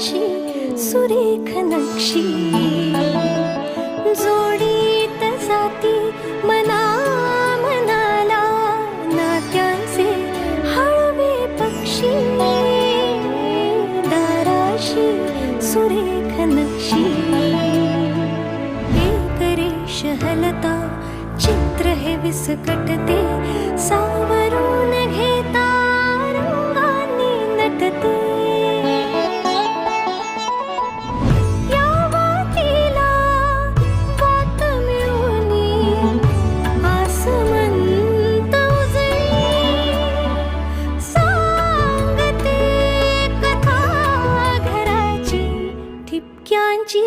दाराशी सुरेख नक्षी जोडीत जाती मना मनाला नात्यांचे हळवे पक्षी दाराशी सुरेख नक्षी एक रेष हलता चित्र हे विस्कटते सावरून घेता रंगांनी नटते या वातीला वात मिळूनी आसमंत उजळी सांगते कथा घराची ठिपक्यांची